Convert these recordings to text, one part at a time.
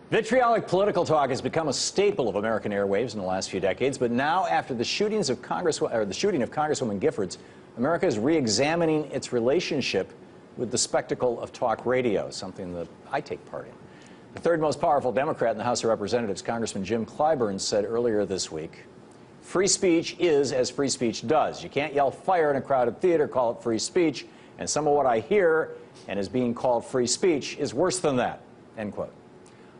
Vitriolic political talk has become a staple of American airwaves in the last few decades, but now, after the shooting of Congresswoman Giffords, America is re-examining its relationship with the spectacle of talk radio, something that I take part in. The third most powerful Democrat in the House of Representatives, Congressman Jim Clyburn, said earlier this week, "Free speech is as free speech does. You can't yell fire in a crowded theater, call it free speech, and some of what I hear and is being called free speech is worse than that," end quote.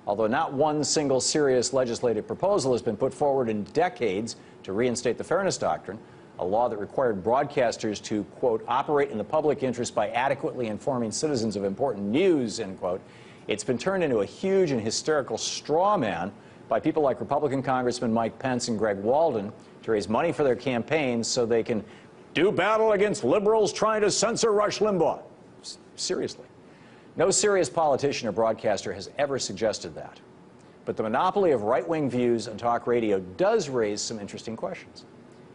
Although not one single serious legislative proposal has been put forward in decades to reinstate the Fairness Doctrine, a law that required broadcasters to, quote, operate in the public interest by adequately informing citizens of important news, end quote, it's been turned into a huge and hysterical straw man by people like Republican Congressman Mike Pence and Greg Walden to raise money for their campaigns so they can do battle against liberals trying to censor Rush Limbaugh. Seriously. No serious politician or broadcaster has ever suggested that. But the monopoly of right-wing views on talk radio does raise some interesting questions.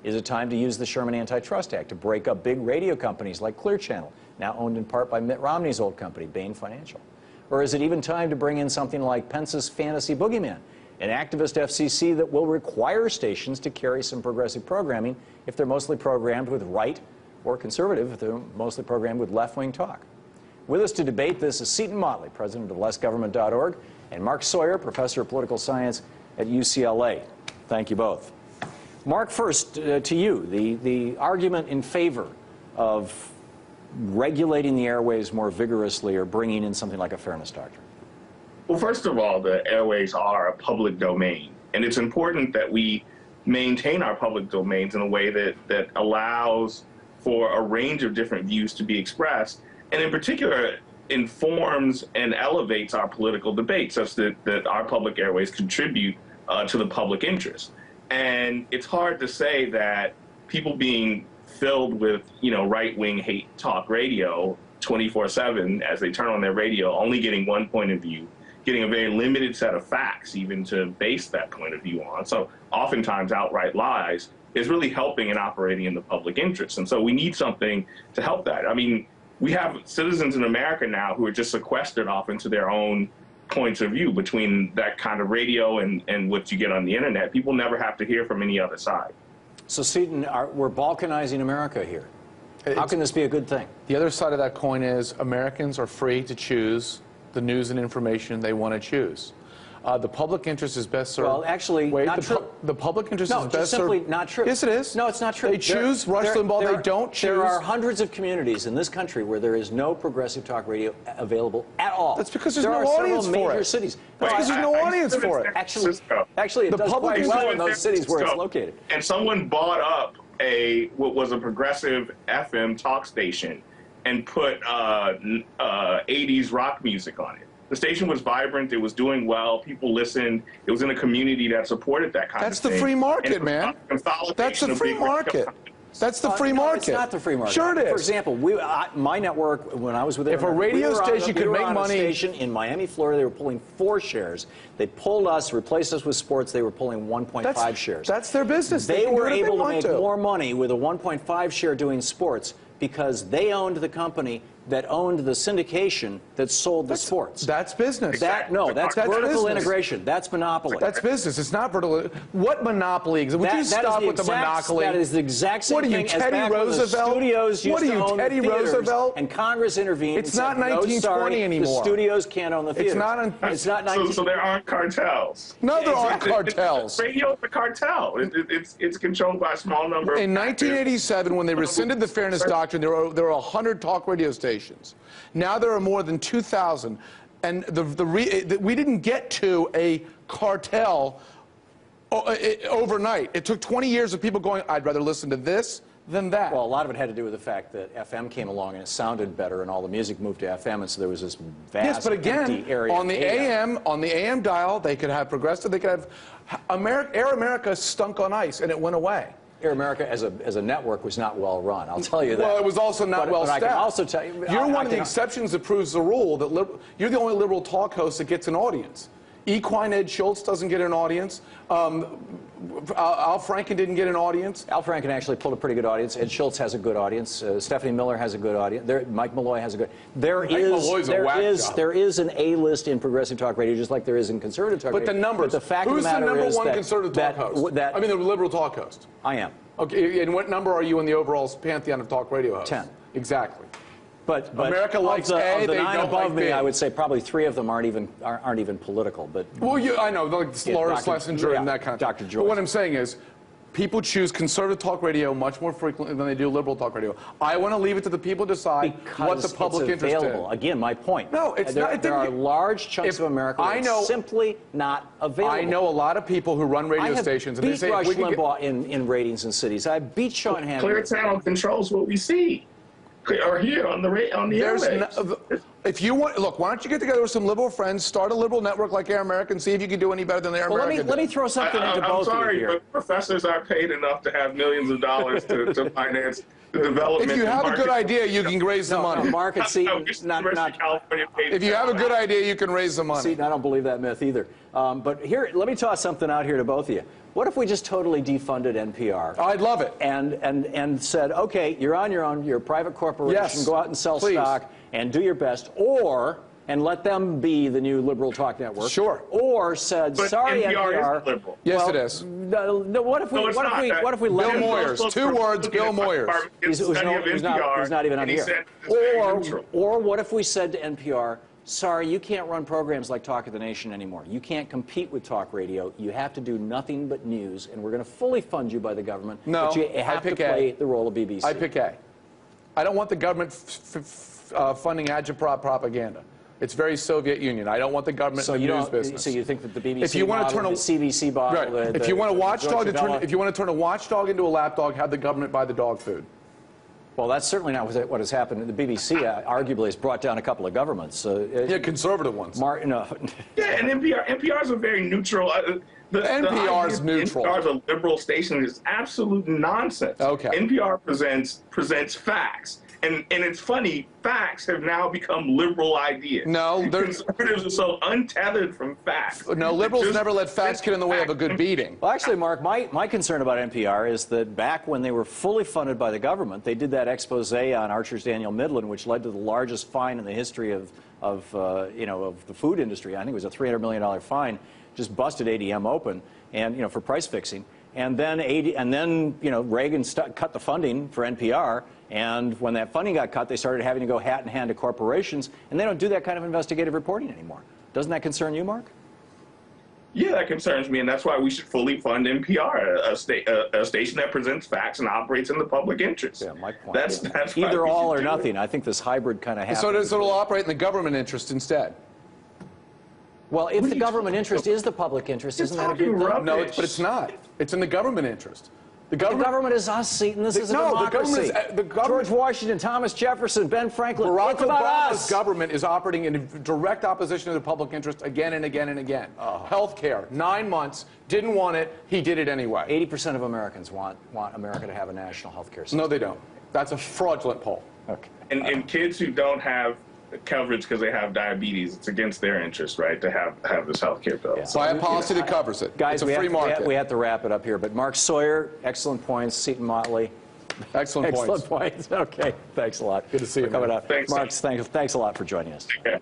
Is it time to use the Sherman Antitrust Act to break up big radio companies like Clear Channel, now owned in part by Mitt Romney's old company, Bain Financial? Or is it even time to bring in something like Pence's fantasy boogeyman, an activist FCC that will require stations to carry some progressive programming if they're mostly programmed with right, or conservative if they're mostly programmed with left-wing talk? With us to debate this is Seton Motley, president of lessgovernment.org, and Mark Sawyer, professor of political science at UCLA. Thank you both. Mark, first to you, the argument in favor of regulating the airwaves more vigorously or bringing in something like a fairness doctrine. Well, first of all, the airwaves are a public domain, and it's important that we maintain our public domains in a way that allows for a range of different views to be expressed, and in particular informs and elevates our political debate such that our public airways contribute to the public interest. And it's hard to say that people being filled with, right-wing hate talk radio 24/7 as they turn on their radio, only getting one point of view, getting a very limited set of facts even to base that point of view on. So oftentimes outright lies is really helping and operating in the public interest. And so we need something to help that. I mean, we have citizens in America now who are just sequestered off into their own points of view between that kind of radio and what you get on the internet. People never have to hear from any other side. So, Seton, we're balkanizing America here. How can this be a good thing? The other side of that coin is Americans are free to choose the news and information they want to choose. The public interest is best served. Well, actually, not true. The public interest is best served. No, just simply not true. Yes, it is. No, it's not true. They choose Rush Limbaugh. They don't choose. There are hundreds of communities in this country where there is no progressive talk radio available at all. That's because there's no audience for it. There are several major cities. That's because there's no audience for it. Actually, it does quite well in those cities where it's located. And someone bought up what was a progressive FM talk station and put 80s rock music on it. The station was vibrant. It was doing well. People listened. It was in a community that supported that kind of thing. That's the free market, man. That's the free market. That's the free market. It's not the free market. Sure it is. For example, my network, when I was with if a radio station could make money, station in Miami, Florida, they were pulling 4 shares. They pulled us, replaced us with sports. They were pulling 1.5 shares. That's their business. They were able to make more money with a 1.5 share doing sports because they owned the company that owned the syndication that sold the sports. That's business. That's vertical integration. That's monopoly. That's business. It's not vertical. What monopoly? Would you stop with the monopoly? That is the exact same thing as back when the studios used to own the theaters and Congress intervened. It's not 1920 anymore. The studios can't own the theaters. It's not. So there aren't cartels. No, there aren't cartels. Radio is a cartel. It's controlled by a small number. In 1987, when they rescinded the Fairness Doctrine, there were 100 talk radio stations. Now there are more than 2,000, and we didn't get to a cartel overnight. It took 20 years of people going, I'd rather listen to this than that. Well, a lot of it had to do with the fact that FM came along and it sounded better, and all the music moved to FM, and so there was this vast empty area. on the AM dial, they could have progressive. They could have Air America stunk on ice, and it went away. Air America as a network was not well run. I'll tell you that. Well, it was also not well staffed. I can also tell you, you're one of the exceptions that proves the rule that you're the only liberal talk host that gets an audience. Equine Ed Schultz doesn't get an audience. Al Franken didn't get an audience. Al Franken actually pulled a pretty good audience. Ed Schultz has a good audience. Stephanie Miller has a good audience. Mike Malloy has a good. There is an A-list in progressive talk radio, just like there is in conservative talk radio. But the numbers. But the fact Who's of the matter the number is one that, conservative talk host? I mean, the liberal talk host. I am. Okay, and what number are you in the overall pantheon of talk radio hosts? 10. Exactly. But America likes of A, the they 9 don't above like me, B. I would say probably 3 of them aren't even political. But well, I know, like Laura Schlesinger and that kind of Dr. thing. Joyce. But what I'm saying is, people choose conservative talk radio much more frequently than they do liberal talk radio. I want to leave it to the people to decide what the public interest is. Again, my point. No, it's not. There are large chunks of America where it's simply not available. I know a lot of people who run radio stations, and they say, Rush Limbaugh in ratings in cities. I beat Sean Hannity. Clear channel controls what we see, or here on the airwaves. If you want, look, why don't you get together with some liberal friends, start a liberal network like Air America, and see if you can do any better than Air America. Let me throw something into both of you here. I'm sorry, but professors aren't paid enough to have millions of dollars to finance the development. If you have a good idea, you can raise the money. Mark and Seton, if you have a good idea, you can raise the money. Seton, I don't believe that myth either. But here, let me toss something out here to both of you. What if we just totally defunded NPR? I'd love it. And said, okay, you're on your own, you're a private corporation, yes, go out and sell stock and do your best, and let them be the new liberal talk network. Sure. Or said, but sorry, NPR is liberal. Yes, it is. No, what if we let Bill Moyers, 2 words, Bill Moyers. He's not even on the air. Or what if we said to NPR, sorry, you can't run programs like Talk of the Nation anymore. You can't compete with talk radio. You have to do nothing but news, and we're going to fully fund you by the government. No, but you have to play the role of BBC. I pick A. I don't want the government funding agitprop propaganda. It's very Soviet Union. I don't want the government in the news business. So you think that the BBC if you want to turn the CBC bottle, right. If you want to turn a watchdog into a lapdog, have the government buy the dog food. Well, that's certainly not what has happened. The BBC arguably has brought down a couple of governments. Yeah, conservative ones. Yeah, and NPR is a very neutral. NPR is neutral. NPR is a liberal station. It's absolute nonsense. Okay. NPR presents facts. And it's funny, facts have now become liberal ideas. No, conservatives are so untethered from facts. No, liberals never let facts get in the way of a good beating. Well, actually, Mark, my concern about NPR is that back when they were fully funded by the government, they did that expose on Archer's Daniel Midland, which led to the largest fine in the history of the food industry. I think it was a $300 million fine, just busted ADM open, and for price fixing. And then Reagan cut the funding for NPR. And when that funding got cut, they started having to go hat in hand to corporations, and they don't do that kind of investigative reporting anymore. Doesn't that concern you, Mark? Yeah, that concerns me, and that's why we should fully fund NPR, a station that presents facts and operates in the public interest. Yeah, my point. That's either all or nothing. I think this hybrid kind of happens. So it'll operate in the government interest instead. Well, if the government interest is the public interest, isn't that a good thing? No, but it's not. It's in the government interest. The government is us, Seton. This is a democracy. George Washington, Thomas Jefferson, Ben Franklin. Barack it's about Obama's us. government is operating in direct opposition to the public interest again and again and again. Health care, 9 months, didn't want it, he did it anyway. 80% of Americans want America to have a national health care system. No, they don't. That's a fraudulent poll. Okay. And kids who don't have coverage because they have diabetes, it's against their interest, right, to have this health care bill. Yeah. Buy a policy that covers it. Guys, it's a free market. We have to wrap it up here. But Mark Sawyer, excellent points. Seton Motley. Excellent points. Okay, thanks a lot. Good to see you, coming man. up. Thanks. Mark, thanks a lot for joining us. Okay.